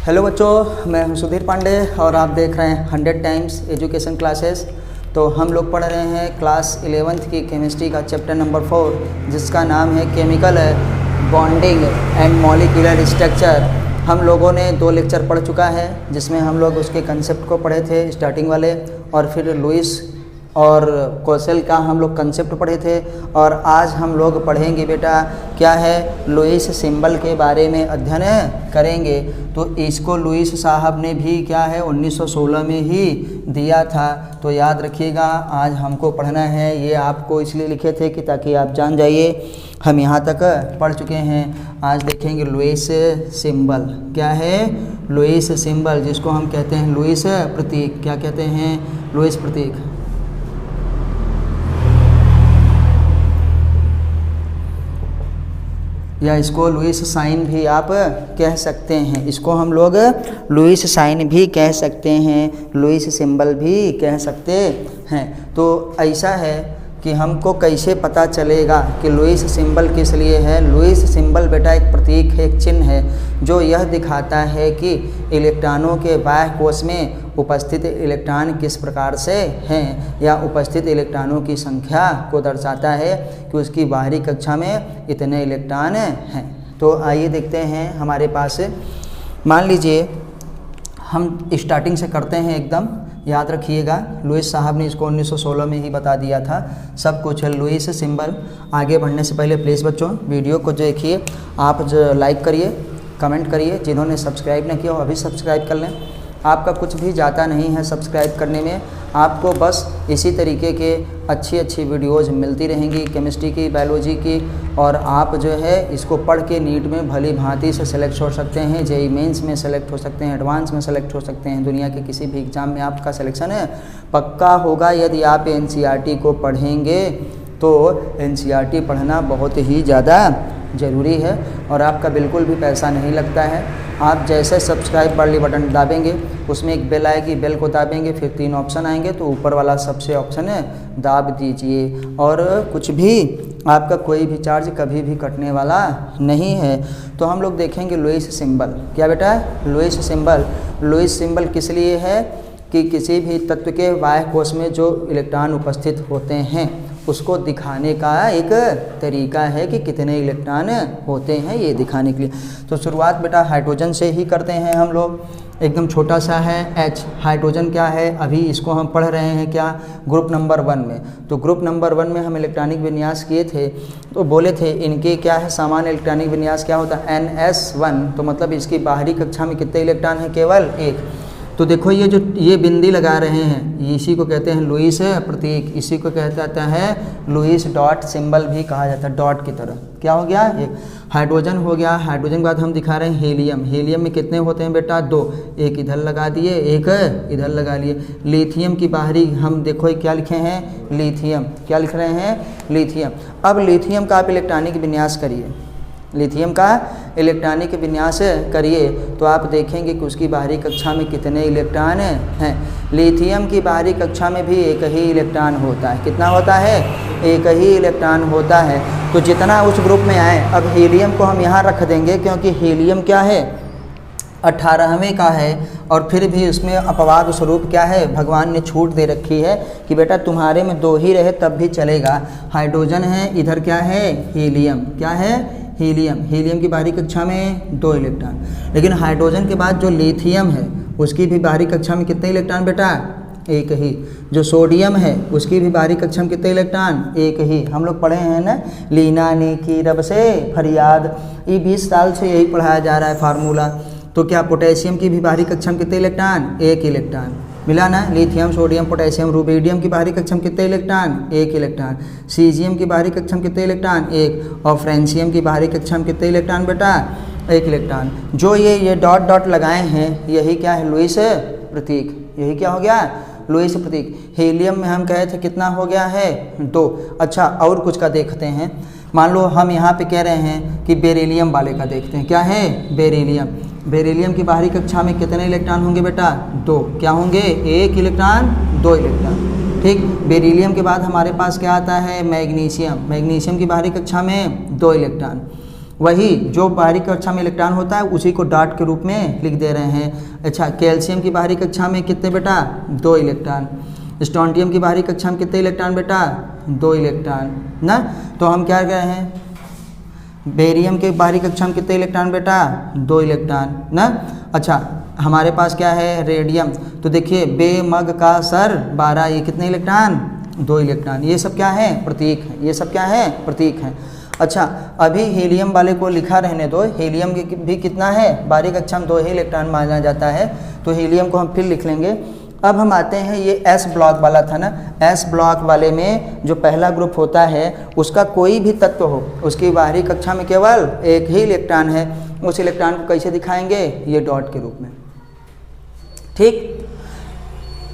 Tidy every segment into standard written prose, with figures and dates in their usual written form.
Hello बच्चों, मैं हूं सुधीर पांडे और आप देख रहे हैं 100 टाइम्स एजुकेशन क्लासेस। तो हम लोग पढ़ रहे हैं क्लास 11th की केमिस्ट्री का चैप्टर नंबर 4, जिसका नाम है chemical bonding and molecular structure. हम लोगों ने 2 लेक्चर पढ़ चुका है, जिसमें हम लोग उसके कंसेप्ट को पढ़े थे स्टार्टिंग वाले, और फिर लुईस और कोसेल का हम लोग कंसेप्ट पढ़े थे। और आज हम लोग पढ़ेंगे बेटा क्या है, लुईस सिंबल के बारे में अध्ययन करेंगे। तो इसको लुईस साहब ने भी क्या है 1916 में ही दिया था, तो याद रखिएगा आज हमको पढ़ना है। ये आपको इसलिए लिखे थे कि ताकि आप जान जाइए हम यहाँ तक पढ़ चुके हैं। आज देखेंगे लुईस सिंबल क्या है, लुईस सिंबल जिसको हम कहते हैं लुईस प्रतीक। क्या कहते हैं? लुईस प्रतीक। या इसको लुईस साइन भी आप कह सकते हैं, इसको हम लोग लुईस साइन भी कह सकते हैं, लुईस सिंबल भी कह सकते हैं। तो ऐसा है कि हमको कैसे पता चलेगा कि लुईस सिंबल किस लिए है। लुईस सिंबल बेटा एक प्रतीक है, एक चिन्ह है जो यह दिखाता है कि इलेक्ट्रॉनों के बाह्य कोश में उपस्थित इलेक्ट्रॉन किस प्रकार से हैं, या उपस्थित इलेक्ट्रॉनों की संख्या को दर्शाता है कि उसकी बाहरी कक्षा में इतने इलेक्ट्रॉन हैं। तो आइए देखते हैं हमारे पास। मान लीजिए हम स्टार्टिंग से करते हैं एकदम, याद रखिएगा लुईस साहब ने इसको 1916 में ही बता दिया था सब कुछ है। Lewis symbol. आगे बढ़ने से पहले प्लीज़ बच्चों वीडियो को देखिए, आप जो लाइक करिए, कमेंट करिए। जिन्होंने सब्सक्राइब नहीं किया वो अभी सब्सक्राइब कर लें। आपका कुछ भी जाता नहीं है सब्सक्राइब करने में, आपको बस इसी तरीके के अच्छी वीडियोज़ मिलती रहेंगी केमिस्ट्री की, बायोलॉजी की, और आप जो है इसको पढ़ के नीट में भली भांति से सेलेक्ट हो सकते हैं, जेईई मेंस में सेलेक्ट हो सकते हैं, एडवांस में सेलेक्ट हो सकते हैं। दुनिया के किसी भी एग्ज़ाम में आपका सिलेक्शन पक्का होगा यदि आप एनसीईआरटी को पढ़ेंगे। तो एनसीईआरटी पढ़ना बहुत ही ज़्यादा ज़रूरी है और आपका बिल्कुल भी पैसा नहीं लगता है। आप जैसे सब्सक्राइब वाली बटन दाबेंगे उसमें एक बेल आएगी, बेल को दाबेंगे फिर 3 ऑप्शन आएंगे, तो ऊपर वाला सबसे ऑप्शन दाब दीजिए। और कुछ भी आपका कोई भी चार्ज कभी भी कटने वाला नहीं है। तो हम लोग देखेंगे लुईस सिंबल। क्या बेटा? Lewis symbol. लुईस सिंबल किस लिए है कि किसी भी तत्व के बाह्य कोश में जो इलेक्ट्रॉन उपस्थित होते हैं उसको दिखाने का एक तरीका है कि कितने इलेक्ट्रॉन होते हैं, ये दिखाने के लिए। तो शुरुआत बेटा हाइड्रोजन से ही करते हैं हम लोग। एकदम छोटा सा है H। हाइड्रोजन क्या है? अभी इसको हम पढ़ रहे हैं क्या, ग्रुप नंबर 1 में। तो ग्रुप नंबर 1 में हम इलेक्ट्रॉनिक विन्यास किए थे, तो बोले थे इनके क्या है सामान्य इलेक्ट्रॉनिक विन्यास क्या होता है, NS1। तो मतलब इसकी बाहरी कक्षा में कितने इलेक्ट्रॉन हैं? केवल 1। तो देखो ये जो ये बिंदी लगा रहे हैं इसी को कहते हैं लुईस प्रतीक, इसी को कहता जाता है लुईस डॉट सिंबल भी कहा जाता है, डॉट की तरह। क्या हो गया? एक हाइड्रोजन हो गया। हाइड्रोजन के बाद हम दिखा रहे हैं हीलियम। हीलियम में कितने होते हैं बेटा? 2। एक इधर लगा दिए, एक इधर लगा लिए। लिथियम की बाहरी हम देखो क्या लिखे हैं, लिथियम। क्या लिख रहे हैं? लिथियम। अब लिथियम का आप इलेक्ट्रॉनिक विन्यास करिए, लिथियम का इलेक्ट्रॉनिक विन्यास करिए तो आप देखेंगे कि उसकी बाहरी कक्षा में कितने इलेक्ट्रॉन हैं। लिथियम की बाहरी कक्षा में भी एक ही इलेक्ट्रॉन होता है। कितना होता है? एक ही इलेक्ट्रॉन होता है। तो जितना उस ग्रुप में आए, अब हीलियम को हम यहाँ रख देंगे क्योंकि हीलियम क्या है 18वें का है, और फिर भी उसमें अपवाद स्वरूप क्या है भगवान ने छूट दे रखी है कि बेटा तुम्हारे में 2 ही रहे तब भी चलेगा। हाइड्रोजन है, इधर क्या है हीलियम। क्या है? हीलियम। हीलियम की बाहरी कक्षा में 2 इलेक्ट्रॉन। लेकिन हाइड्रोजन के बाद जो लिथियम है उसकी भी बाहरी कक्षा में कितने इलेक्ट्रॉन बेटा? एक ही। जो सोडियम है उसकी भी बाहरी कक्षा में कितने इलेक्ट्रॉन? एक ही। हम लोग पढ़े हैं ना, लीना ने की रब से फरियाद, ये 20 साल से यही पढ़ाया जा रहा है फार्मूला। तो क्या पोटेशियम की भी बाहरी कक्षा में कितने इलेक्ट्रॉन? 1 इलेक्ट्रॉन। मिला ना? Lithium, sodium, potassium. रुबिडियम की बाहरी कक्षा में कितने इलेक्ट्रॉन? 1 इलेक्ट्रॉन। सीजियम की बाहरी कक्षा में कितने इलेक्ट्रॉन? 1। और फ्रेंशियम की बाहरी कक्षा में कितने इलेक्ट्रॉन बेटा? 1 इलेक्ट्रॉन। जो ये डॉट डॉट लगाए हैं यही क्या है? लुईस प्रतीक। यही क्या हो गया? लुईस प्रतीक। हीलियम में हम कहे थे कितना हो गया है? 2। अच्छा और कुछ का देखते हैं। मान लो हम यहाँ पे कह रहे हैं कि बेरिलियम वाले का देखते हैं। क्या है? बेरिलियम। बेरिलियम की बाहरी कक्षा में कितने इलेक्ट्रॉन होंगे बेटा? 2। क्या होंगे? 1 इलेक्ट्रॉन, 2 इलेक्ट्रॉन। ठीक। बेरिलियम के बाद हमारे पास क्या आता है? मैग्नीशियम। मैग्नीशियम की बाहरी कक्षा में 2 इलेक्ट्रॉन। वही जो बाहरी कक्षा में इलेक्ट्रॉन होता है उसी को डॉट के रूप में लिख दे रहे हैं। अच्छा, कैल्शियम की बाहरी कक्षा में कितने बेटा 2 इलेक्ट्रॉन, स्ट्रोंटियम की बाहरी कक्षा में कितने इलेक्ट्रॉन बेटा 2 इलेक्ट्रॉन ना। तो हम क्या कर रहे हैं, बेरियम के बाहरी कक्षा में कितने इलेक्ट्रॉन बेटा 2 इलेक्ट्रॉन ना। अच्छा, हमारे पास क्या है रेडियम, तो देखिए बे मग का सर 12, ये कितने इलेक्ट्रॉन 2 इलेक्ट्रॉन। ये सब क्या है प्रतीक है, ये सब क्या है प्रतीक है। अच्छा, अभी हीलियम वाले को लिखा रहने दो, हीलियम भी कितना है बाहरी कक्षा में 2 ही इलेक्ट्रॉन माना जाता है, तो हीलियम को हम फिर लिख लेंगे। अब हम आते हैं ये एस ब्लॉक वाला था ना, एस ब्लॉक वाले में जो पहला ग्रुप होता है उसका कोई भी तत्व हो उसकी बाहरी कक्षा में केवल एक ही इलेक्ट्रॉन है, उस इलेक्ट्रॉन को कैसे दिखाएंगे, ये डॉट के रूप में। ठीक,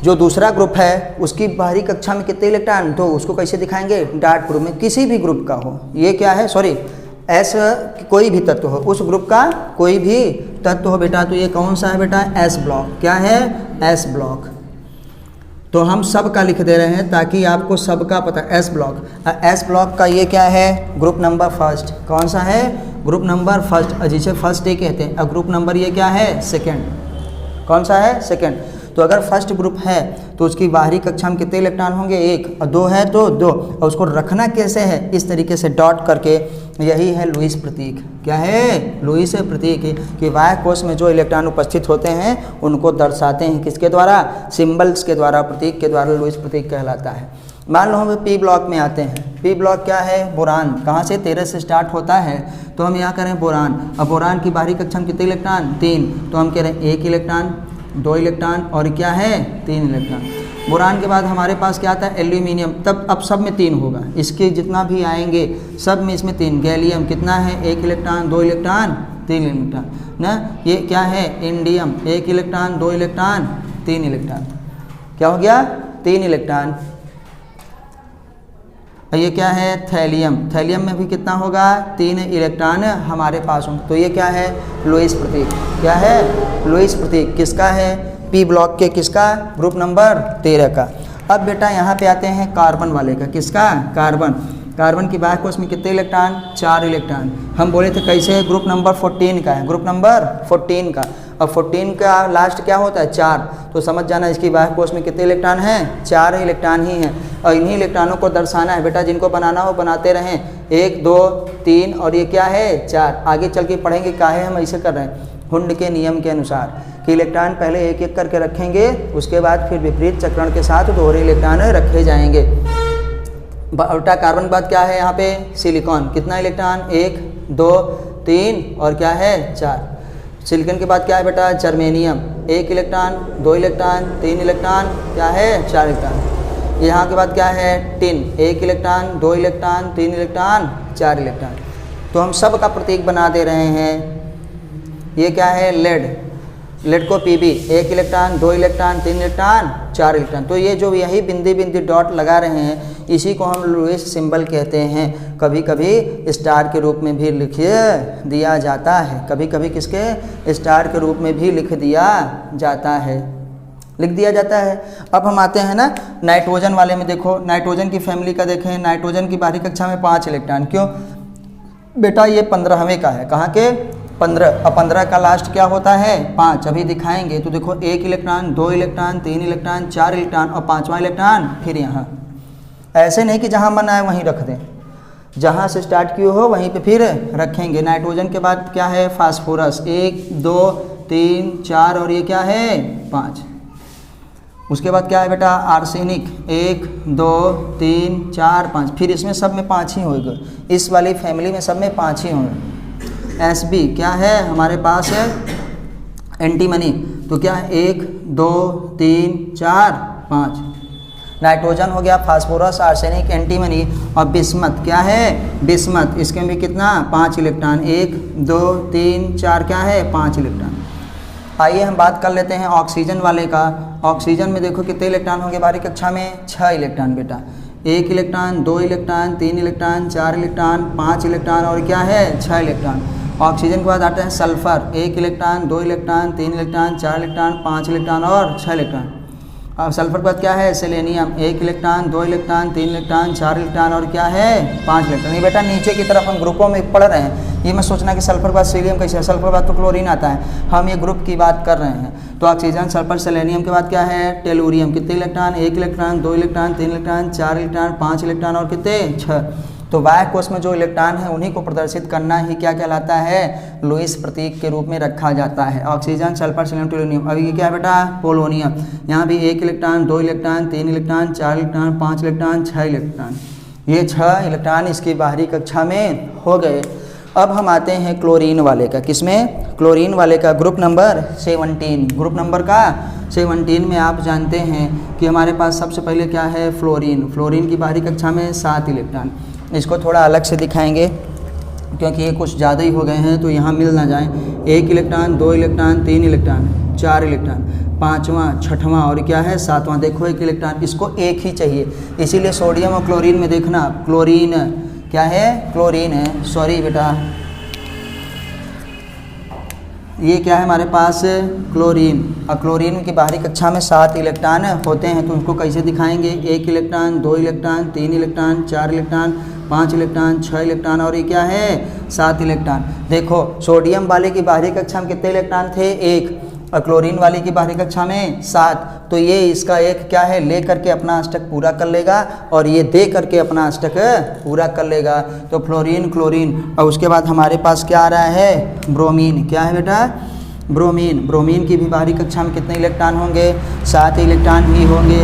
जो दूसरा ग्रुप है उसकी बाहरी कक्षा में कितने इलेक्ट्रॉन, तो उसको कैसे दिखाएंगे डॉट ग्रुप में, किसी भी ग्रुप का हो, ये क्या है सॉरी एस कोई भी तत्व हो, उस ग्रुप का कोई भी तत्व हो बेटा, तो ये कौन सा है बेटा एस ब्लॉक, क्या है एस ब्लॉक। तो हम सब का लिख दे रहे हैं ताकि आपको सब का पता। एस ब्लॉक, एस ब्लॉक का ये क्या है ग्रुप नंबर फर्स्ट, कौन सा है ग्रुप नंबर फर्स्ट, जिसे फर्स्ट ए कहते हैं। और ग्रुप नंबर ये क्या है सेकंड, कौन सा है सेकंड। तो अगर फर्स्ट ग्रुप है तो उसकी बाहरी कक्षा में कितने इलेक्ट्रॉन होंगे 1, और 2 है तो 2, और उसको रखना कैसे है इस तरीके से डॉट करके, यही है लुईस प्रतीक। क्या है लुईस प्रतीक, कि बाह्य कोश में जो इलेक्ट्रॉन उपस्थित होते हैं उनको दर्शाते हैं किसके द्वारा, सिंबल्स के द्वारा, प्रतीक के द्वारा लुईस प्रतीक कहलाता है। मान लो हम पी ब्लॉक में आते हैं, पी ब्लॉक क्या है बोरान, कहाँ से 13 से स्टार्ट होता है, तो हम यहाँ करें बोरान। अब बोरान की बाहरी कक्षा में कितने इलेक्ट्रॉन 3, तो हम कह रहे हैं 1 इलेक्ट्रॉन 2 इलेक्ट्रॉन और क्या है 3 इलेक्ट्रॉन। बोरान के बाद हमारे पास क्या आता है एल्यूमिनियम, तब अब सब में 3 होगा, इसके जितना भी आएंगे सब में इसमें 3। गैलियम कितना है 1 इलेक्ट्रॉन 2 इलेक्ट्रॉन 3 इलेक्ट्रॉन ना। ये क्या है इंडियम 1 इलेक्ट्रॉन 2 इलेक्ट्रॉन 3 इलेक्ट्रॉन, क्या हो गया 3 इलेक्ट्रॉन। ये क्या है थैलियम, थैलियम में भी कितना होगा 3 इलेक्ट्रॉन हमारे पास होंगे। तो ये क्या है लुईस प्रतीक, क्या है लुईस प्रतीक, किसका है पी ब्लॉक के, किसका ग्रुप नंबर 13 का। अब बेटा यहाँ पे आते हैं कार्बन वाले का, किसका कार्बन। कार्बन की बाह्य कोश में कितने इलेक्ट्रॉन 4 इलेक्ट्रॉन। हम बोले थे कैसे ग्रुप नंबर 14 का है, ग्रुप नंबर 14 का। अब 14 का लास्ट क्या होता है 4, तो समझ जाना इसकी बाह्य कोश में कितने इलेक्ट्रॉन हैं 4 इलेक्ट्रॉन ही हैं। और इन्हीं इलेक्ट्रॉनों को दर्शाना है बेटा, जिनको बनाना हो बनाते रहें, 1 2 3 और ये क्या है 4। आगे चल के पढ़ेंगे काहे हम ऐसे कर रहे हैं, हुंड के नियम के अनुसार कि इलेक्ट्रॉन पहले एक एक करके रखेंगे, उसके बाद फिर विपरीत चक्रण के साथ दोहरे इलेक्ट्रॉन रखे जाएंगे। बेटा कार्बन के बाद क्या है यहाँ पे सिलिकॉन, कितना इलेक्ट्रॉन 1 2 3 और क्या है 4। सिलिकॉन के बाद क्या है बेटा जर्मेनियम, 1 इलेक्ट्रॉन 2 इलेक्ट्रॉन 3 इलेक्ट्रॉन क्या है 4 इलेक्ट्रॉन। यहाँ के बाद क्या है tin, 1 electron 2 electron 3 electron 4 electron. तो हम सब का प्रतीक बना दे रहे हैं। ये क्या है लेड, लेड को Pb, 1 electron 2 electron 3 electron 4 electron. तो ये जो यही बिंदी बिंदी डॉट लगा रहे हैं इसी को हम लुईस सिंबल कहते हैं। कभी कभी स्टार के रूप में भी लिख दिया जाता है, कभी कभी किसके स्टार के रूप में भी लिख दिया जाता है, लिख दिया जाता है। अब हम आते हैं ना नाइट्रोजन वाले में। देखो नाइट्रोजन की फैमिली का देखें, नाइट्रोजन की बाहरी कक्षा में 5 इलेक्ट्रॉन। क्यों बेटा ये 15वें का है, कहाँ के 15। अब 15 का लास्ट क्या होता है 5, अभी दिखाएंगे। तो देखो 1 इलेक्ट्रॉन 2 इलेक्ट्रॉन 3 इलेक्ट्रॉन 4 इलेक्ट्रॉन और 5वां इलेक्ट्रॉन फिर यहाँ। ऐसे नहीं कि जहाँ मन आए वहीं रख दें, जहाँ से स्टार्ट किए हो वहीं पे फिर रखेंगे। नाइट्रोजन के बाद क्या है फास्फोरस, 1 2 3 4 और ये क्या है 5। उसके बाद क्या है बेटा आर्सेनिक, 1 2 3 4 5, फिर इसमें सब में 5 ही होगा, इस वाली फैमिली में सब में 5 ही होंगे। एसबी क्या है हमारे पास है एंटीमनी, तो क्या है 1 2 3 4 5। नाइट्रोजन हो गया, फास्फोरस, आर्सेनिक, एंटीमनी और बिस्मथ क्या है बिस्मथ, इसके में कितना 5 इलेक्ट्रॉन, 1 2 3 4 क्या है 5 इलेक्ट्रॉन। आइए हम बात कर लेते हैं ऑक्सीजन वाले का। ऑक्सीजन में देखो कितने इलेक्ट्रॉन होंगे बाहरी कक्षा में 6 इलेक्ट्रॉन बेटा, 1 electron 2 electron 3 electron 4 electron 5 electron और क्या है 6 इलेक्ट्रॉन। ऑक्सीजन के बाद आता है sulphur, 1 electron 2 electron 3 electron 4 electron 5 electron और 6 इलेक्ट्रॉन। अब सल्फर के बाद क्या है, selenium 1 electron, 2 electron, 3 electron, 4 electron और क्या है 5 इलेक्ट्रॉन। ये बेटा नीचे की तरफ हम ग्रुपों में पढ़ रहे हैं, ये मत सोचना कि सल्फर के बाद सीलियम कैसे है, सल्फर के बाद तो क्लोरीन आता है, हम ये ग्रुप की बात कर रहे हैं। तो ऑक्सीजन, सल्फर, सेलेनियम के बाद क्या है टेलूरियम, कितने electron 1 electron, 2 electron, 3 electron, 4 electron, 5 electron और कितने 6। तो बाह्य कोश में जो इलेक्ट्रॉन है उन्हीं को प्रदर्शित करना ही क्या कहलाता है, लुईस प्रतीक के रूप में रखा जाता है। Oxygen, sulphur, selenium, tellurium. अभी ये क्या है बेटा पोलोनियम, यहाँ भी 1 electron, 2 electron, 3 electron, 4 electron, 5 electron, 6 electron, ये 6 इलेक्ट्रॉन इसकी बाहरी कक्षा में हो गए। अब हम आते हैं क्लोरीन वाले का, किसमें, क्लोरीन वाले का ग्रुप नंबर 17। ग्रुप नंबर का 17 में आप जानते हैं कि हमारे पास सबसे पहले क्या है फ्लोरीन। फ्लोरीन की बाहरी कक्षा में 7 इलेक्ट्रॉन। इसको थोड़ा अलग से दिखाएंगे क्योंकि ये कुछ ज़्यादा ही हो गए हैं तो यहाँ मिल ना जाए। 1 इलेक्ट्रॉन, 2 इलेक्ट्रॉन, 3 इलेक्ट्रॉन, 4 इलेक्ट्रॉन, 5वां, 6वां और क्या है 7वां। देखो 1 इलेक्ट्रॉन, इसको एक ही चाहिए, इसीलिए सोडियम और क्लोरीन में देखना क्लोरीन क्या है, क्लोरीन है, सॉरी बेटा ये क्या है हमारे पास क्लोरीन। और क्लोरीन की बाहरी कक्षा में 7 इलेक्ट्रॉन होते हैं, तो उनको कैसे दिखाएंगे, 1 electron, 2 electron, 3 electron, 4 electron, 5 electron, 6 electron और ये क्या है 7 इलेक्ट्रॉन। देखो सोडियम वाले की बाहरी कक्षा में कितने इलेक्ट्रॉन थे 1, और क्लोरीन वाले की बाहरी कक्षा में 7। तो ये इसका एक क्या है ले करके अपना अष्टक पूरा कर लेगा और ये दे करके अपना अष्टक पूरा कर लेगा। तो फ्लोरीन, क्लोरीन। और उसके बाद हमारे पास क्या आ रहा है ब्रोमीन। क्या है बेटा ब्रोमीन। ब्रोमीन की भी बाहरी कक्षा में कितने इलेक्ट्रॉन होंगे 7 इलेक्ट्रॉन ही होंगे।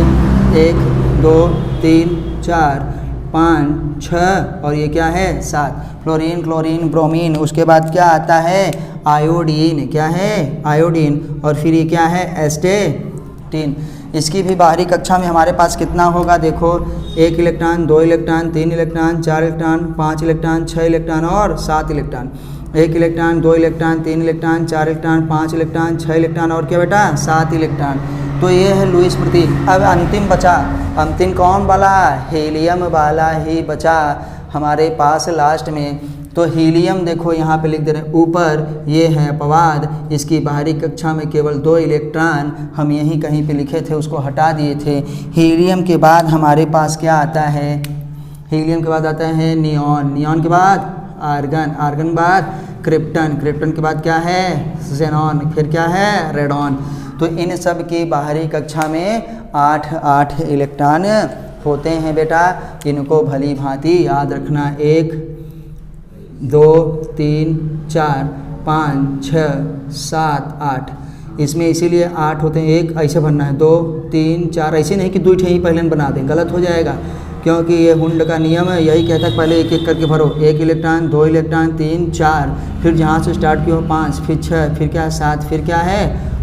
1 2 3 4 5 6 और ये क्या है 7। Fluorine, chlorine, bromine. उसके बाद क्या आता है आयोडीन। क्या है आयोडीन। और फिर ये क्या है एस्टेटिन। इसकी भी बाहरी कक्षा में हमारे पास कितना होगा देखो 1 electron, 2 electron, 3 electron, 4 electron, 5 electron, 6 electron और 7 electron. 1 electron, 2 electron, 3 electron, 4 electron, 5 electron, 6 electron और क्या बेटा 7 इलेक्ट्रॉन। तो ये है लुईस प्रतीक। अब अंतिम बचा, अंतिम कौन वाला हीलियम वाला ही बचा हमारे पास लास्ट में। तो हीलियम देखो यहाँ पे लिख दे रहे हैं ऊपर, ये है अपवाद, इसकी बाहरी कक्षा में केवल 2 इलेक्ट्रॉन हम यहीं कहीं पे लिखे थे उसको हटा दिए थे। हीलियम के बाद हमारे पास क्या आता है, हीलियम के बाद आता है नियॉन, नियॉन के बाद आर्गन, आर्गन के बाद क्रिप्टन, क्रिप्टन के बाद क्या है ज़ेनॉन, फिर क्या है रेडॉन। तो इन सब की बाहरी कक्षा में 8 इलेक्ट्रॉन होते हैं बेटा। इनको भली भांति याद रखना 1 2 3 4 5 6 7 8। इसमें इसीलिए 8 होते हैं, एक ऐसे भरना है 2 3 4, ऐसे नहीं कि 2 ही पहले बना दें, गलत हो जाएगा क्योंकि ये हुंड का नियम है, यही कहता है पहले एक एक करके भरो। 1 इलेक्ट्रॉन, 2 इलेक्ट्रॉन, 3 4, फिर जहाँ से स्टार्ट किया 5, फिर 6, फिर क्या है 7, फिर क्या है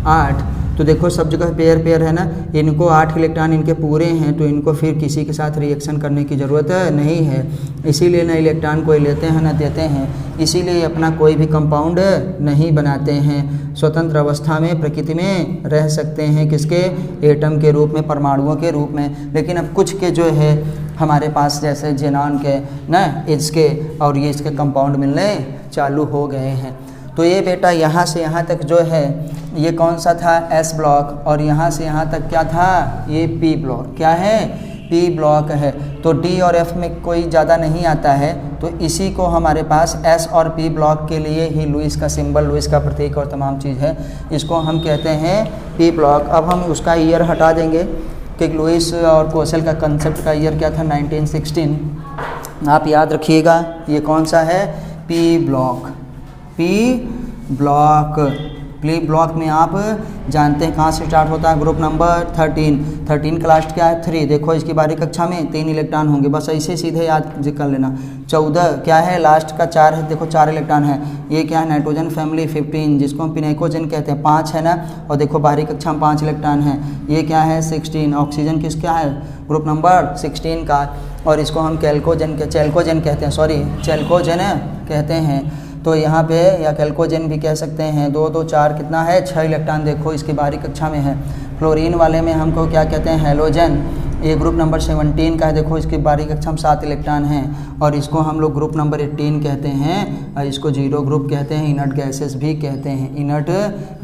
8। तो देखो सब जगह पेयर पेयर है ना, इनको 8 इलेक्ट्रॉन इनके पूरे हैं तो इनको फिर किसी के साथ रिएक्शन करने की ज़रूरत नहीं है। इसीलिए ना इलेक्ट्रॉन कोई लेते हैं ना देते हैं, इसीलिए अपना कोई भी कंपाउंड नहीं बनाते हैं। स्वतंत्र अवस्था में प्रकृति में रह सकते हैं, किसके एटम के रूप में, परमाणुओं के रूप में। लेकिन अब कुछ के जो है हमारे पास जैसे जेनॉन के ना इसके और ये इसके कंपाउंड मिलने चालू हो गए हैं। तो ये बेटा यहाँ से यहाँ तक जो है ये कौन सा था एस ब्लॉक, और यहाँ से यहाँ तक क्या था ये पी ब्लॉक। क्या है पी ब्लॉक है। तो डी और एफ में कोई ज़्यादा नहीं आता है, तो इसी को हमारे पास एस और पी ब्लॉक के लिए ही लुईस का सिंबल, लुईस का प्रतीक और तमाम चीज़ है, इसको हम कहते हैं पी ब्लॉक। अब हम उसका ईयर हटा देंगे कि लुईस और कोसेल का कंसेप्ट का ईयर क्या था 1916। आप याद रखिएगा ये कौन सा है P block. P block, P block में आप जानते हैं कहाँ से स्टार्ट होता है, ग्रुप नंबर 13 का लास्ट क्या है 3। देखो इसकी बाहरी कक्षा में 3 इलेक्ट्रॉन होंगे, बस ऐसे सीधे याद कर लेना। 14 क्या है लास्ट का 4 है, देखो 4 इलेक्ट्रॉन है। ये क्या है नाइट्रोजन फैमिली 15 जिसको हम पिनेकोजन कहते हैं 5 है ना, और देखो बाहरी कक्षा में 5 इलेक्ट्रॉन है। ये क्या है 16, ऑक्सीजन किस क्या है ग्रुप नंबर 16 का, और इसको हम चैल्कोजन कहते हैं, सॉरी चैल्कोजन कहते हैं। तो यहाँ पे या कैल्कोजन भी कह सकते हैं। 2 2 4 कितना है 6 इलेक्ट्रॉन देखो इसकी बाहरी कक्षा में है। फ्लोरीन वाले में हमको क्या कहते हैं हेलोजन, ये ग्रुप नंबर 17 का है। देखो इसकी बाहरी कक्षा में 7 इलेक्ट्रॉन हैं, और इसको हम लोग ग्रुप नंबर 18 कहते हैं, और इसको 0 ग्रुप कहते हैं। इनर्ट गैसेस भी कहते हैं, इनर्ट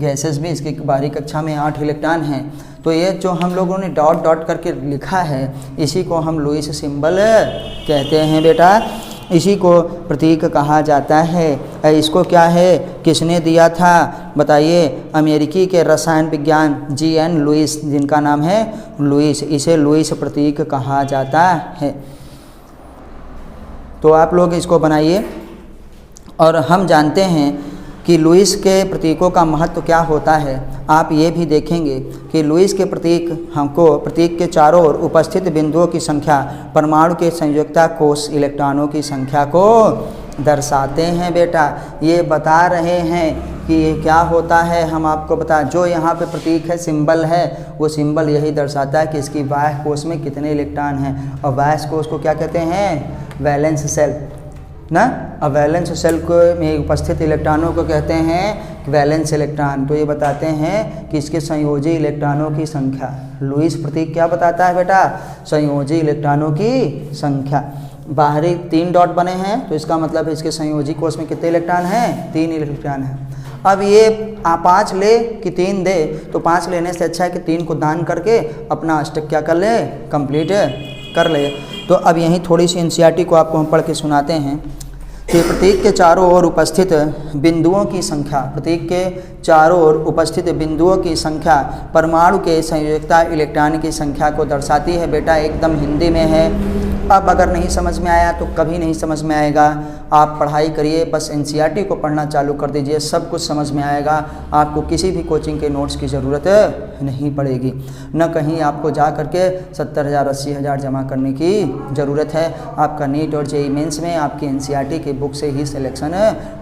गैसेस भी इसकी बाहरी कक्षा में 8 इलेक्ट्रॉन हैं। तो ये जो हम लोगों ने डॉट डॉट करके लिखा है इसी को हम लुईस सिंबल कहते हैं बेटा, इसी को प्रतीक कहा जाता है। इसको क्या है, किसने दिया था बताइए, अमेरिकी के रसायन विज्ञान G.N. लुईस, जिनका नाम है लुईस, इसे लुईस प्रतीक कहा जाता है। तो आप लोग इसको बनाइए। और हम जानते हैं कि लुईस के प्रतीकों का महत्व क्या होता है। आप ये भी देखेंगे कि लुईस के प्रतीक हमको प्रतीक के चारों ओर उपस्थित बिंदुओं की संख्या, परमाणु के संयुक्ता कोष इलेक्ट्रॉनों की संख्या को दर्शाते हैं बेटा। ये बता रहे हैं कि ये क्या होता है, हम आपको बता, जो यहाँ पे प्रतीक है, सिंबल है, वो सिंबल यही दर्शाता है कि इसकी बाह्य कोष में कितने इलेक्ट्रॉन हैं। और बाह्य कोष को क्या कहते हैं, वैलेंस सेल ना। अब वैलेंस सेल को में उपस्थित इलेक्ट्रॉनों को कहते हैं वैलेंस इलेक्ट्रॉन। तो ये बताते हैं कि इसके संयोजी इलेक्ट्रॉनों की संख्या। लुईस प्रतीक क्या बताता है बेटा, संयोजी इलेक्ट्रॉनों की संख्या। बाहरी 3 डॉट बने हैं तो इसका मतलब है इसके संयोजी कोष में कितने इलेक्ट्रॉन हैं, 3 इलेक्ट्रॉन हैं। अब ये 5 ले कि 3 दे, तो 5 लेने से अच्छा है कि 3 को दान करके अपना अष्टक क्या कर ले, कंप्लीट कर ले। तो अब यहीं थोड़ी सी एनसीईआरटी को आपको हम पढ़ के सुनाते हैं कि प्रतीक के चारों ओर उपस्थित बिंदुओं की संख्या, प्रतीक के चारों ओर उपस्थित बिंदुओं की संख्या परमाणु के संयोजकता इलेक्ट्रॉन की संख्या को दर्शाती है। बेटा एकदम हिंदी में है। अब अगर नहीं समझ में आया तो कभी नहीं समझ में आएगा। आप पढ़ाई करिए, बस एनसीईआरटी को पढ़ना चालू कर दीजिए, सब कुछ समझ में आएगा। आपको किसी भी कोचिंग के नोट्स की ज़रूरत नहीं पड़ेगी, न कहीं आपको जा करके 70,000 80,000 जमा करने की ज़रूरत है। आपका नीट और जेईई मेंस में आपकी एनसीईआरटी की बुक से ही सिलेक्शन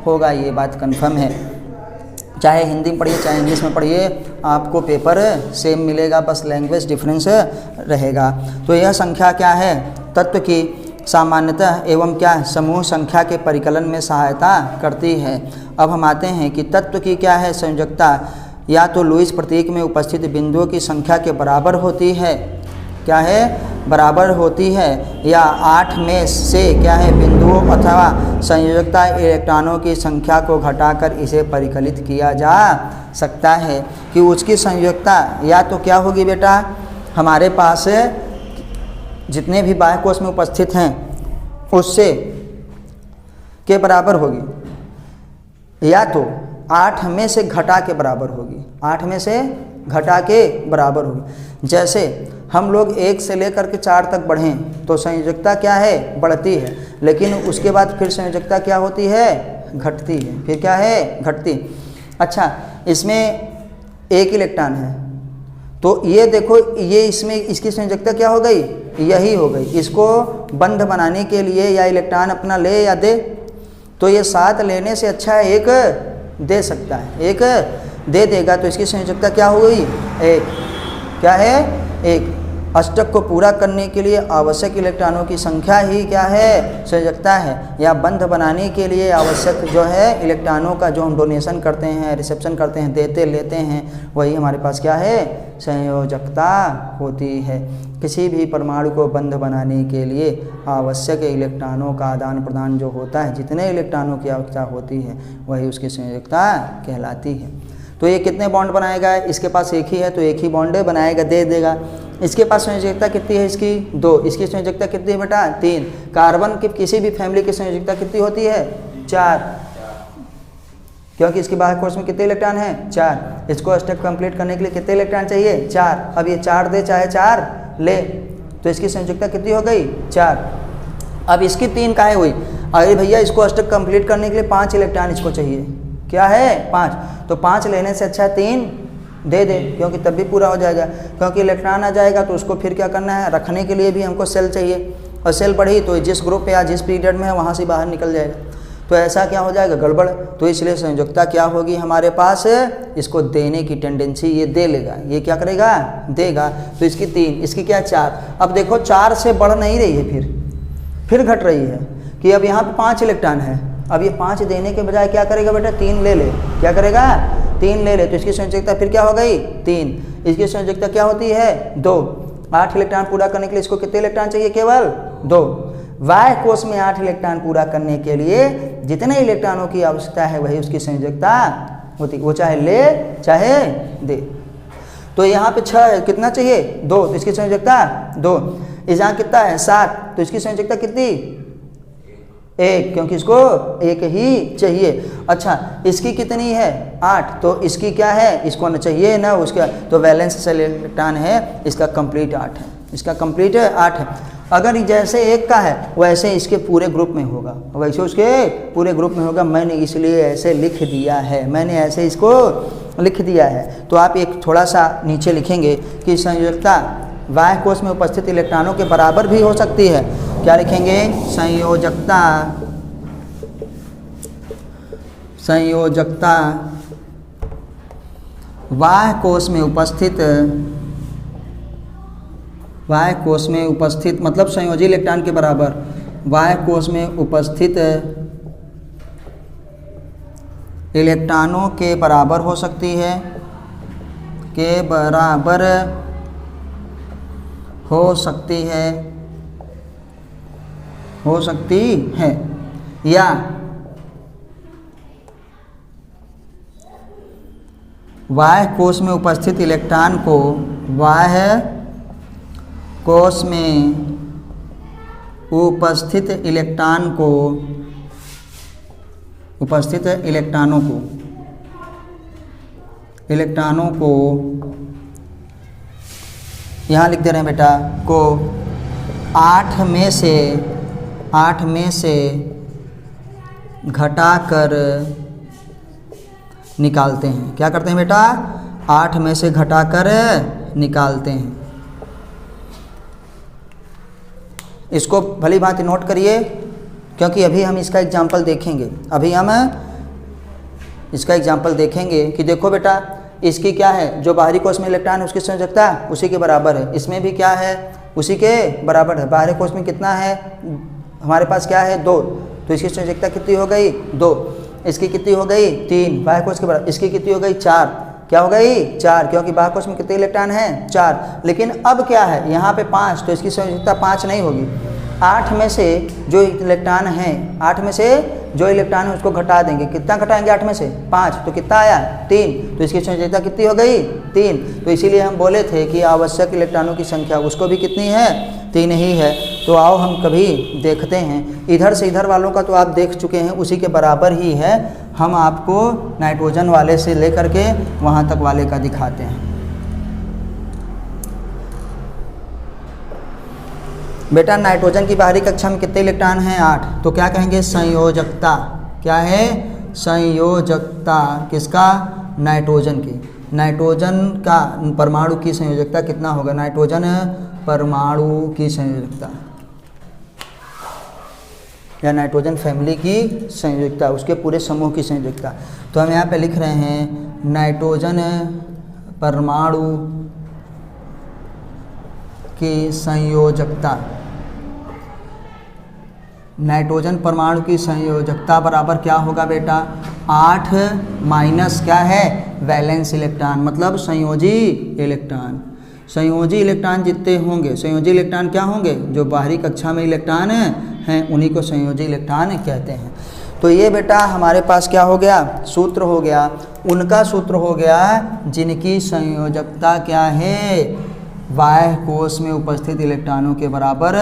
होगा, ये बात कन्फर्म है। चाहे हिंदी में पढ़िए चाहे इंग्लिश में पढ़िए, आपको पेपर सेम मिलेगा, बस लैंग्वेज डिफरेंस रहेगा। तो यह संख्या क्या है, तत्व की सामान्यतः एवं क्या समूह संख्या के परिकलन में सहायता करती है। अब हम आते हैं कि तत्व की क्या है संयोजकता, या तो लुईस प्रतीक में उपस्थित बिंदुओं की संख्या के बराबर होती है, क्या है, बराबर होती है, या 8 में से क्या है बिंदुओं अथवा संयोजकता इलेक्ट्रॉनों की संख्या को घटाकर इसे परिकलित किया जा सकता है। कि उसकी संयोजकता या तो क्या होगी बेटा, हमारे पास जितने भी बाह्य कोष में उपस्थित हैं उससे के बराबर होगी, या तो 8 में से घटा के बराबर होगी, 8 में से घटा के बराबर होगी। जैसे हम लोग 1 से लेकर के 4 तक बढ़ें तो संयोजकता क्या है, बढ़ती है, लेकिन उसके बाद फिर संयोजकता क्या होती है, घटती है। फिर क्या है, घटती। अच्छा, इसमें 1 इलेक्ट्रॉन है तो ये देखो, ये इसमें इसकी संयोजकता क्या हो गई, यही हो गई। इसको बंध बनाने के लिए या इलेक्ट्रॉन अपना ले या दे, तो ये 7 लेने से अच्छा है 1 दे सकता है, 1 दे देगा तो इसकी संयोजकता क्या हो गई, 1, क्या है, 1। अष्टक को पूरा करने के लिए आवश्यक इलेक्ट्रॉनों की संख्या ही क्या है, संयोजकता है। या बंध बनाने के लिए आवश्यक जो है इलेक्ट्रॉनों का जो हम डोनेशन करते हैं, रिसेप्शन करते हैं, देते लेते हैं, वही हमारे पास क्या है, संयोजकता होती है। किसी भी परमाणु को बंध बनाने के लिए आवश्यक इलेक्ट्रॉनों का आदान प्रदान जो होता है, जितने इलेक्ट्रॉनों की आवश्यकता होती है वही उसकी संयोजकता कहलाती है। तो ये कितने बॉन्ड बनाएगा, इसके पास 1 ही है तो 1 ही बॉन्ड बनाएगा, दे देगा। इसके पास संयोजकता कितनी है, इसकी 2, इसकी संयोजकता कितनी है बेटा, 3। कार्बन की किसी भी फैमिली की संयोजकता कितनी होती है, 4, क्योंकि इसके बाह्य कोष में कितने इलेक्ट्रॉन हैं, 4। इसको अष्टक कंप्लीट करने के लिए कितने इलेक्ट्रॉन चाहिए, 4। अब ये 4 दे चाहे 4 ले, तो इसकी संयोजकता कितनी हो गई, 4। अब इसकी 3 काहे हुई, अरे भैया इसको अष्टक कंप्लीट करने के लिए 5 इलेक्ट्रॉन इसको चाहिए, क्या है, 5। तो 5 लेने से अच्छा 3 दे दे, क्योंकि तब भी पूरा हो जाएगा। क्योंकि इलेक्ट्रॉन आ जाएगा तो उसको फिर क्या करना है, रखने के लिए भी हमको सेल चाहिए, और सेल बढ़ी तो जिस ग्रुप या जिस पीरियड में है वहाँ से बाहर निकल जाएगा, तो ऐसा क्या हो जाएगा, गड़बड़। तो इसलिए संयोजकता क्या होगी हमारे पास, इसको देने की टेंडेंसी, ये दे लेगा, ये क्या करेगा, देगा। तो इसकी 3, इसकी क्या 4। अब देखो 4 से बढ़ नहीं रही है, फिर घट रही है कि अब यहाँ पे 5 इलेक्ट्रॉन है। अब ये 5 देने के बजाय क्या करेगा बेटा, 3 ले ले, क्या करेगा, 3 ले ले। तो इसकी संयोजकता फिर क्या हो गई, 3। इसकी संयोजकता क्या होती है, 2। 8 इलेक्ट्रॉन पूरा करने के लिए इसको कितने इलेक्ट्रॉन चाहिए, केवल 2। बाह्य कोष में 8 इलेक्ट्रॉन पूरा करने के लिए जितने इलेक्ट्रॉनों की आवश्यकता है वही उसकी संयोजकता होती, वो चाहे ले चाहे दे। तो यहाँ पे 6 है, कितना चाहिए 2, तो इसकी संयोजकता 2। इस यहाँ कितना है 7, तो इसकी संयोजकता कितनी 1, क्योंकि इसको 1 ही चाहिए। अच्छा इसकी कितनी है 8, तो इसकी क्या है, इसको ना चाहिए ना उसका, तो वैलेंस शेल इलेक्ट्रॉन है, इसका कंप्लीट 8 है, इसका कंप्लीट 8 है। अगर जैसे 1 का है वैसे इसके पूरे ग्रुप में होगा, वैसे उसके पूरे ग्रुप में होगा। मैंने इसलिए ऐसे लिख दिया है, मैंने ऐसे इसको लिख दिया है। तो आप एक थोड़ा सा नीचे लिखेंगे कि संयोजकता बाह्य कोश में उपस्थित इलेक्ट्रॉनों के बराबर भी हो सकती है। क्या लिखेंगे, संयोजकता बाह्य कोश में उपस्थित मतलब संयोजी इलेक्ट्रॉन के बराबर, बाह्य कोश में उपस्थित इलेक्ट्रॉनों के बराबर हो सकती है, के बराबर हो सकती है या बाह्य कोश में उपस्थित इलेक्ट्रॉन को बाह्य कोश में उपस्थित इलेक्ट्रॉनों को यहाँ लिख दे रहे हैं बेटा, को 8 में से घटाकर निकालते हैं। क्या करते हैं बेटा, 8 में से घटाकर निकालते हैं। इसको भली भांति नोट करिए, क्योंकि अभी हम इसका एग्जाम्पल देखेंगे। अभी हम इसका एग्जाम्पल देखेंगे कि देखो बेटा, इसकी क्या है, जो बाहरी कोश में इलेक्ट्रॉन है उसकी संयोजकता उसी के बराबर है, इसमें भी क्या है, उसी के बराबर है। बाहरी कोश में कितना है हमारे पास, क्या है 2, तो इसकी संयोजकता कितनी हो गई 2। इसकी कितनी हो गई 3, बाह्य कोश के बराबर। इसकी कितनी हो गई 4, क्या हो गई 4, क्योंकि बाह्य कोश में कितने इलेक्ट्रॉन हैं 4। लेकिन अब क्या है यहाँ पे 5, तो इसकी संयोजकता 5 नहीं होगी। 8 में से जो इलेक्ट्रॉन है, 8 में से जो इलेक्ट्रॉन है उसको घटा देंगे। कितना घटाएंगे 8 में से 5, तो कितना आया 3, तो इसकी संयोजकता कितनी हो गई 3। तो इसीलिए हम बोले थे कि आवश्यक इलेक्ट्रॉनों की संख्या उसको भी कितनी है 3 ही है। तो आओ हम कभी देखते हैं, इधर से इधर वालों का तो आप देख चुके हैं, उसी के बराबर ही है। हम आपको नाइट्रोजन वाले से लेकर के वहाँ तक वाले का दिखाते हैं। बेटा नाइट्रोजन की बाहरी कक्षा में कितने इलेक्ट्रॉन हैं 8, तो क्या कहेंगे संयोजकता, क्या है संयोजकता किसका, नाइट्रोजन की। नाइट्रोजन का परमाणु की संयोजकता कितना होगा, नाइट्रोजन परमाणु की संयोजकता या नाइट्रोजन फैमिली की संयोजकता, उसके पूरे समूह की संयोजकता। तो हम यहाँ पे लिख रहे हैं नाइट्रोजन परमाणु की संयोजकता, नाइट्रोजन परमाणु की संयोजकता बराबर क्या होगा बेटा, 8 माइनस क्या है वैलेंस इलेक्ट्रॉन, मतलब संयोजी इलेक्ट्रॉन। संयोजी इलेक्ट्रॉन जितने होंगे, संयोजी इलेक्ट्रॉन क्या होंगे, जो बाहरी कक्षा में इलेक्ट्रॉन हैं उन्हीं को संयोजी इलेक्ट्रॉन कहते हैं। तो ये बेटा हमारे पास क्या हो गया, सूत्र हो गया, उनका सूत्र हो गया जिनकी संयोजकता क्या है, बाह्य कोश में उपस्थित इलेक्ट्रॉनों के बराबर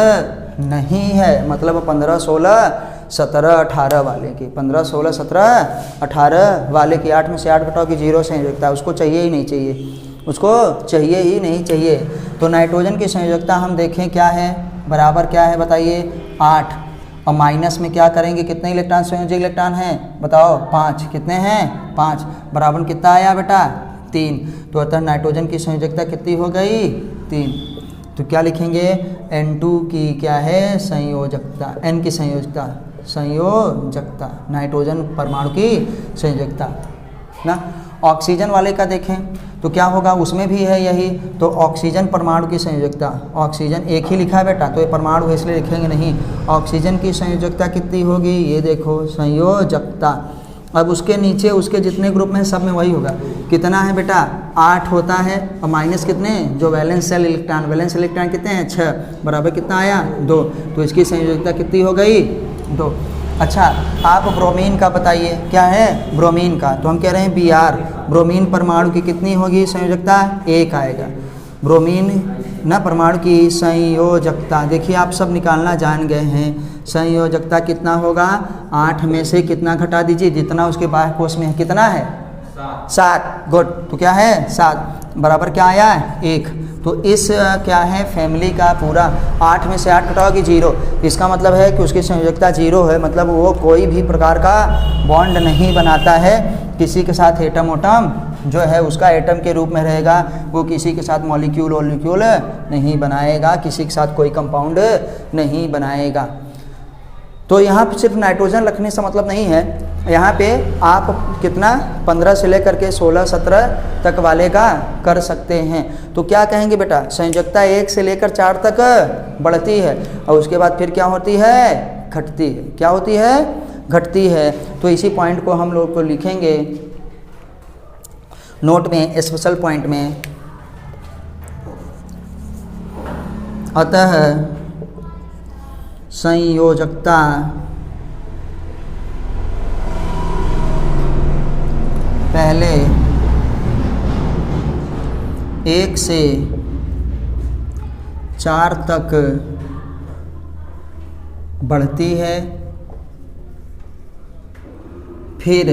नहीं है। मतलब 15, 16, 17, 18 वाले की, 15, 16, 17, 18 वाले की 8 में से 8 घटाओ की 0 संयोजकता, उसको चाहिए ही नहीं चाहिए, उसको चाहिए ही नहीं चाहिए। तो नाइट्रोजन की संयोजकता हम देखें क्या है, बराबर क्या है बताइए 8, और माइनस में क्या करेंगे, कितने इलेक्ट्रॉन संयोजी इलेक्ट्रॉन हैं बताओ 5, कितने हैं 5, बराबर कितना आया बेटा 3। तो अतः नाइट्रोजन की संयोजकता कितनी हो गई 3। तो क्या लिखेंगे N2 की क्या है संयोजकता, N की संयोजकता नाइट्रोजन परमाणु की संयोजकता ना। ऑक्सीजन वाले का देखें तो क्या होगा, उसमें भी है यही। तो ऑक्सीजन परमाणु की संयोजकता, ऑक्सीजन एक ही लिखा है बेटा, तो ये परमाणु है इसलिए लिखेंगे नहीं। ऑक्सीजन की संयोजकता कितनी होगी, ये देखो संयोजकता। अब उसके नीचे उसके जितने ग्रुप में सब में वही होगा, कितना है बेटा 8 होता है, और माइनस कितने, जो valence shell electron, valence electron कितने हैं 6, बराबर कितना आया 2। तो इसकी संयोजकता कितनी हो गई 2। अच्छा, आप ब्रोमीन का बताइए, क्या है ब्रोमीन का, तो हम कह रहे हैं Br। ब्रोमीन परमाणु की कितनी होगी संयोजकता, 1 आएगा। ब्रोमीन ना परमाणु की संयोजकता, देखिए आप सब निकालना जान गए हैं। संयोजकता कितना होगा, 8 में से कितना घटा दीजिए, जितना उसके बाह्य कोश में है, कितना है 7। गुड, तो क्या है 7 बराबर क्या आया है 1। तो इस क्या है फैमिली का पूरा 8 में से 8 घटाओगे 0, इसका मतलब है कि उसकी संयोजकता 0 है, मतलब वो कोई भी प्रकार का बॉन्ड नहीं बनाता है किसी के साथ। एटम ओटम जो है उसका एटम के रूप में रहेगा, वो किसी के साथ मॉलिक्यूल वॉलिक्यूल नहीं बनाएगा, किसी के साथ कोई कंपाउंड नहीं बनाएगा। तो यहाँ पे सिर्फ नाइट्रोजन रखने से मतलब नहीं है, यहाँ पे आप कितना 15 से लेकर के 16-17 तक वाले का कर सकते हैं। तो क्या कहेंगे बेटा, संयोजकता 1 से लेकर 4 तक बढ़ती है और उसके बाद फिर क्या होती है, घटती है। क्या होती है, घटती है। तो इसी पॉइंट को हम लोग को लिखेंगे नोट में, स्पेशल पॉइंट में। अतः संयोजकता पहले 1 से 4 तक बढ़ती है, फिर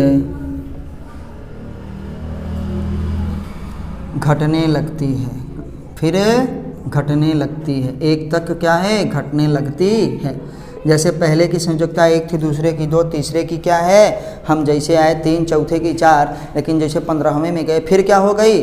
घटने लगती है, फिर घटने लगती है। 1 तक क्या है, घटने लगती है। जैसे पहले की संयोजकता 1 थी, दूसरे की 2, तीसरे की क्या है, हम जैसे आए 3, चौथे की 4, लेकिन जैसे 15वें में गए फिर क्या हो गई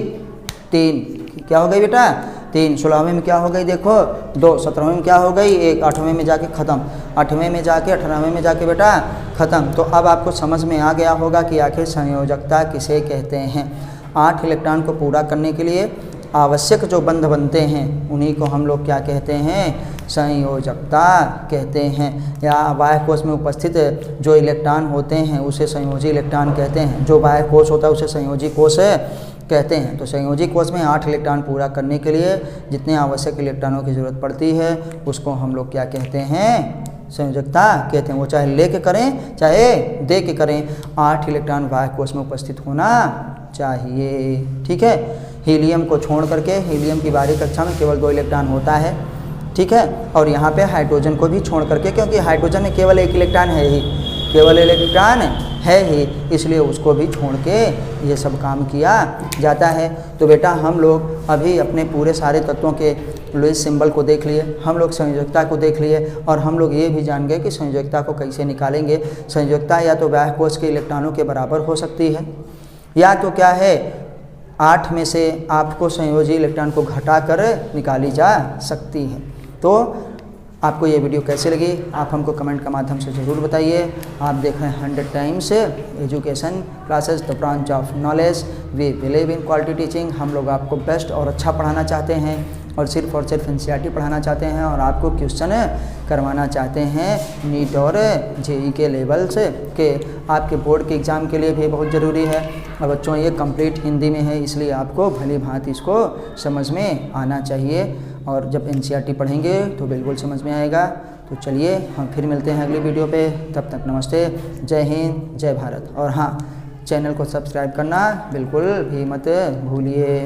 3, क्या हो गई बेटा 3, 16वें में क्या हो गई देखो 2, 17वें में क्या हो गई 1, 8वें में जाके ख़त्म, 8वें में जाके 18वें में जाके बेटा ख़त्म। तो अब आपको समझ में आ गया होगा कि आखिर संयोजकता किसे कहते हैं। 8 इलेक्ट्रॉन को पूरा करने के लिए आवश्यक जो बंध बनते हैं उन्हीं को हम लोग क्या कहते हैं, संयोजकता कहते हैं। या बाह्य कोश में उपस्थित जो इलेक्ट्रॉन होते हैं उसे संयोजी इलेक्ट्रॉन कहते हैं, जो बाह्य कोश होता है उसे संयोजी कोश कहते हैं। तो संयोजी कोश में 8 इलेक्ट्रॉन पूरा करने के लिए जितने आवश्यक इलेक्ट्रॉनों की ज़रूरत पड़ती है उसको हम लोग क्या कहते हैं, संयोजकता कहते हैं। वो चाहे ले के करें चाहे दे के करें, 8 इलेक्ट्रॉन बाह्य कोश में उपस्थित होना चाहिए। ठीक है, हीलियम को छोड़ करके, हीलियम की बाहरी कक्षा में केवल 2 इलेक्ट्रॉन होता है, ठीक है। और यहाँ पे हाइड्रोजन को भी छोड़ करके, क्योंकि हाइड्रोजन में केवल 1 इलेक्ट्रॉन है ही, केवल इलेक्ट्रॉन है ही, इसलिए उसको भी छोड़ के ये सब काम किया जाता है। तो बेटा हम लोग अभी अपने पूरे सारे तत्वों के लुईस सिंबल को देख लिए, हम लोग संयोजकता को देख लिए, और हम लोग ये भी जान गए कि संयोजकता को कैसे निकालेंगे। संयोजकता या तो बाह्य कोश के इलेक्ट्रॉनों के बराबर हो सकती है, या तो क्या है 8 में से आपको संयोजी इलेक्ट्रॉन को घटा कर निकाली जा सकती है। तो आपको ये वीडियो कैसे लगी आप हमको कमेंट के माध्यम से ज़रूर बताइए। आप देख रहे हैं 100 times education classes, the branch of knowledge. We believe in quality teaching. हम लोग आपको बेस्ट और अच्छा पढ़ाना चाहते हैं, और सिर्फ NCERT पढ़ाना चाहते हैं, और आपको क्वेश्चन करवाना चाहते हैं नीट और JEE के लेवल से, के आपके बोर्ड के एग्ज़ाम के लिए भी बहुत ज़रूरी है। और बच्चों ये कंप्लीट हिंदी में है, इसलिए आपको भली भांति इसको समझ में आना चाहिए, और जब NCERT पढ़ेंगे तो बिल्कुल समझ में आएगा। तो चलिए हम फिर मिलते हैं अगली वीडियो पे, तब तक नमस्ते, जय हिंद, जय भारत। और हाँ, चैनल को सब्सक्राइब करना बिल्कुल भी मत भूलिए।